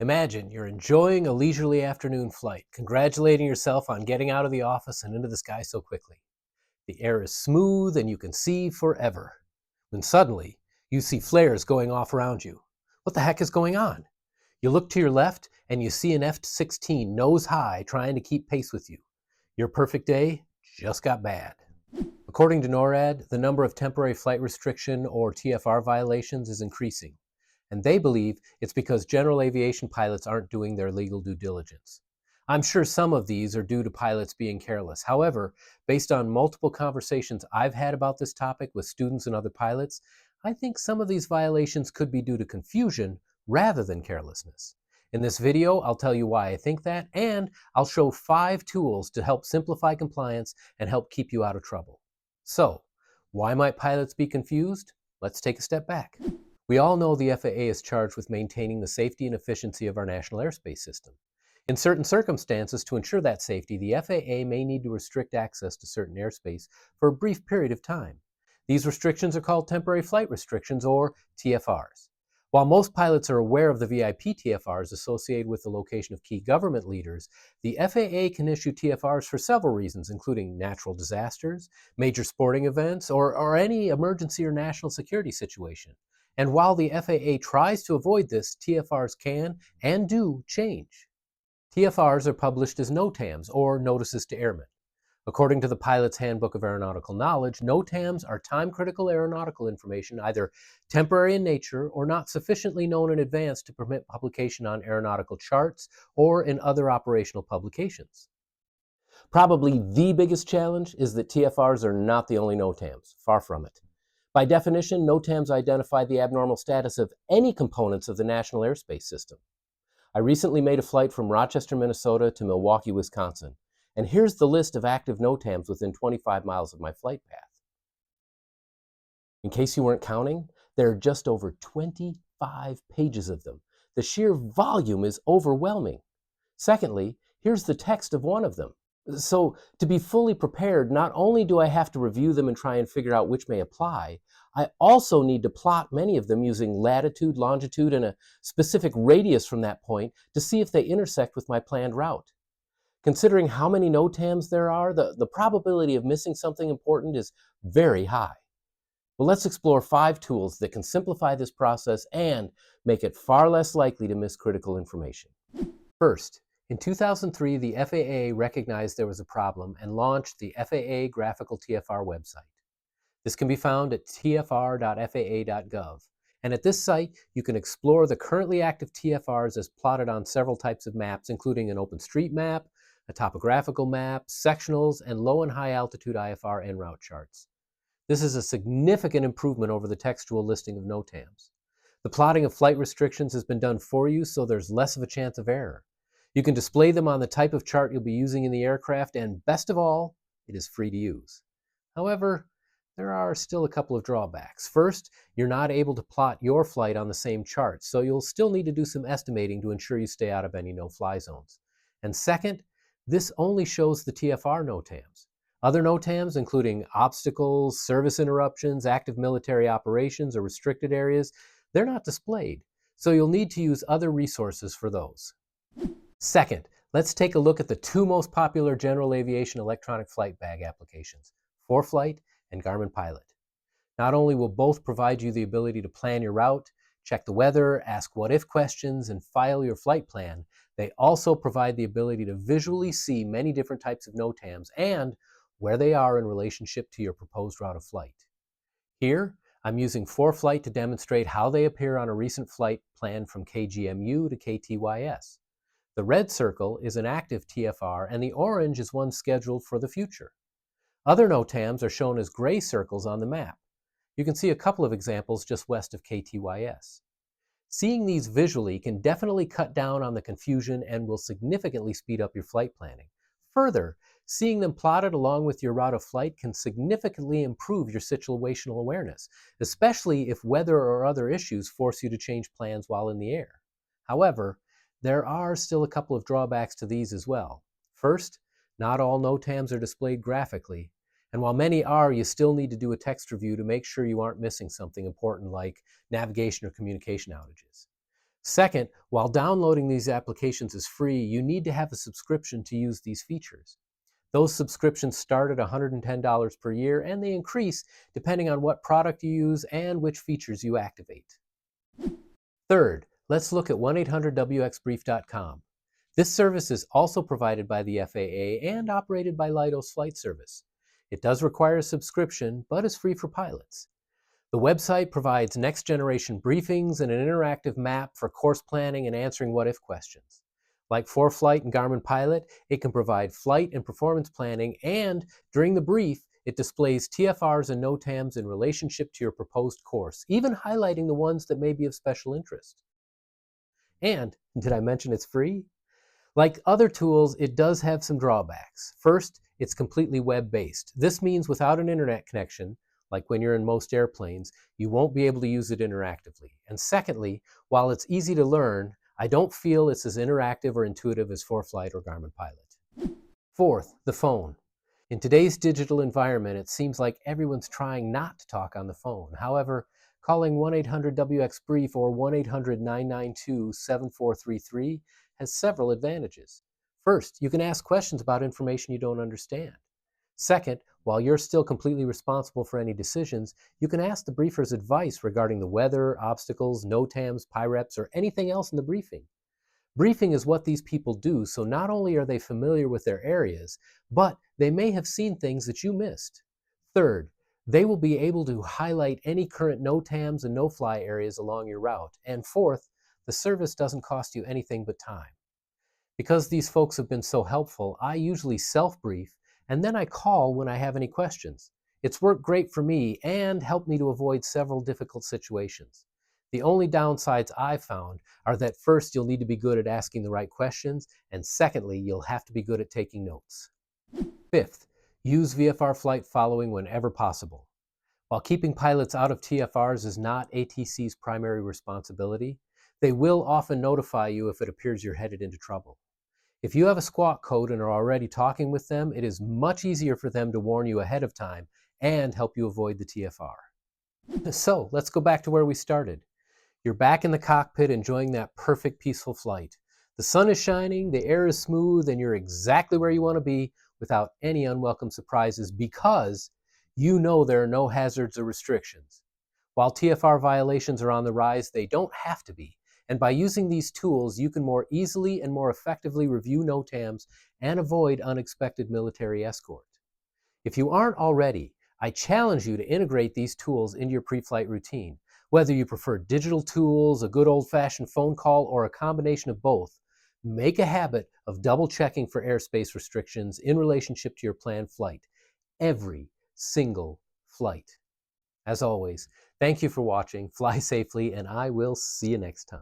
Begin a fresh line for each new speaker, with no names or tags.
Imagine you're enjoying a leisurely afternoon flight, congratulating yourself on getting out of the office and into the sky so quickly. The air is smooth and you can see forever. When suddenly, you see flares going off around you. What the heck is going on? You look to your left and you see an F-16 nose high trying to keep pace with you. Your perfect day just got bad. According to NORAD, the number of temporary flight restriction or TFR violations is increasing, and they believe it's because general aviation pilots aren't doing their legal due diligence. I'm sure some of these are due to pilots being careless. However, based on multiple conversations I've had about this topic with students and other pilots, I think some of these violations could be due to confusion rather than carelessness. In this video, I'll tell you why I think that, and I'll show 5 tools to help simplify compliance and help keep you out of trouble. So, why might pilots be confused? Let's take a step back. We all know the FAA is charged with maintaining the safety and efficiency of our national airspace system. In certain circumstances, to ensure that safety, the FAA may need to restrict access to certain airspace for a brief period of time. These restrictions are called temporary flight restrictions, or TFRs. While most pilots are aware of the VIP TFRs associated with the location of key government leaders, the FAA can issue TFRs for several reasons, including natural disasters, major sporting events, or any emergency or national security situation. And while the FAA tries to avoid this, TFRs can and do change. TFRs are published as NOTAMs, or Notices to Airmen. According to the Pilot's Handbook of Aeronautical Knowledge, NOTAMs are time-critical aeronautical information, either temporary in nature or not sufficiently known in advance to permit publication on aeronautical charts or in other operational publications. Probably the biggest challenge is that TFRs are not the only NOTAMs, far from it. By definition, NOTAMs identify the abnormal status of any components of the national airspace system. I recently made a flight from Rochester, Minnesota to Milwaukee, Wisconsin. And here's the list of active NOTAMs within 25 miles of my flight path. In case you weren't counting, there are just over 25 pages of them. The sheer volume is overwhelming. Secondly, here's the text of one of them. So to be fully prepared, not only do I have to review them and try and figure out which may apply, I also need to plot many of them using latitude, longitude, and a specific radius from that point to see if they intersect with my planned route. Considering how many NOTAMs there are, the probability of missing something important is very high. Well, let's explore 5 tools that can simplify this process and make it far less likely to miss critical information. First, in 2003, the FAA recognized there was a problem and launched the FAA Graphical TFR website. This can be found at tfr.faa.gov. And at this site, you can explore the currently active TFRs as plotted on several types of maps, including an OpenStreetMap, a topographical map, sectionals, and low and high altitude IFR en route charts. This is a significant improvement over the textual listing of NOTAMs. The plotting of flight restrictions has been done for you, so there's less of a chance of error. You can display them on the type of chart you'll be using in the aircraft, and best of all, it is free to use. However, there are still a couple of drawbacks. First, you're not able to plot your flight on the same chart, so you'll still need to do some estimating to ensure you stay out of any no-fly zones. And second, this only shows the TFR NOTAMs. Other NOTAMs, including obstacles, service interruptions, active military operations, or restricted areas, they're not displayed, so you'll need to use other resources for those. Second, let's take a look at the 2 most popular general aviation electronic flight bag applications, ForeFlight and Garmin Pilot. Not only will both provide you the ability to plan your route, check the weather, ask what-if questions, and file your flight plan, they also provide the ability to visually see many different types of NOTAMs and where they are in relationship to your proposed route of flight. Here, I'm using ForeFlight to demonstrate how they appear on a recent flight planned from KGMU to KTYS. The red circle is an active TFR, and the orange is one scheduled for the future. Other NOTAMs are shown as gray circles on the map. You can see a couple of examples just west of KTYS. Seeing these visually can definitely cut down on the confusion and will significantly speed up your flight planning. Further, seeing them plotted along with your route of flight can significantly improve your situational awareness, especially if weather or other issues force you to change plans while in the air. However, there are still a couple of drawbacks to these as well. First, not all NOTAMs are displayed graphically, and while many are, you still need to do a text review to make sure you aren't missing something important like navigation or communication outages. Second, while downloading these applications is free, you need to have a subscription to use these features. Those subscriptions start at $110 per year, and they increase depending on what product you use and which features you activate. Third, let's look at 1-800-WXBrief.com. This service is also provided by the FAA and operated by Leidos Flight Service. It does require a subscription, but is free for pilots. The website provides next-generation briefings and an interactive map for course planning and answering what-if questions. Like ForeFlight and Garmin Pilot, it can provide flight and performance planning, and during the brief, it displays TFRs and NOTAMs in relationship to your proposed course, even highlighting the ones that may be of special interest. And, did I mention it's free? Like other tools, it does have some drawbacks. First, it's completely web-based. This means without an internet connection, like when you're in most airplanes, you won't be able to use it interactively. And secondly, while it's easy to learn, I don't feel it's as interactive or intuitive as ForeFlight or Garmin Pilot. Fourth, the phone. In today's digital environment, it seems like everyone's trying not to talk on the phone. However, calling 1-800-WX-BRIEF or 1-800-992-7433 has several advantages. First, you can ask questions about information you don't understand. Second, while you're still completely responsible for any decisions, you can ask the briefer's advice regarding the weather, obstacles, NOTAMs, PIREPs, or anything else in the briefing. Briefing is what these people do, so not only are they familiar with their areas, but they may have seen things that you missed. Third, they will be able to highlight any current NOTAMs and no-fly areas along your route. And fourth, the service doesn't cost you anything but time. Because these folks have been so helpful, I usually self-brief, and then I call when I have any questions. It's worked great for me and helped me to avoid several difficult situations. The only downsides I've found are that first, you'll need to be good at asking the right questions, and secondly, you'll have to be good at taking notes. Fifth, use VFR flight following whenever possible. While keeping pilots out of TFRs is not ATC's primary responsibility, they will often notify you if it appears you're headed into trouble. If you have a squawk code and are already talking with them, it is much easier for them to warn you ahead of time and help you avoid the TFR. So, let's go back to where we started. You're back in the cockpit enjoying that perfect, peaceful flight. The sun is shining, the air is smooth, and you're exactly where you want to be without any unwelcome surprises because you know there are no hazards or restrictions. While TFR violations are on the rise, they don't have to be. And by using these tools, you can more easily and more effectively review NOTAMs and avoid unexpected military escort. If you aren't already, I challenge you to integrate these tools into your pre-flight routine. Whether you prefer digital tools, a good old-fashioned phone call, or a combination of both, make a habit of double-checking for airspace restrictions in relationship to your planned flight. Every single flight. As always, thank you for watching, fly safely, and I will see you next time.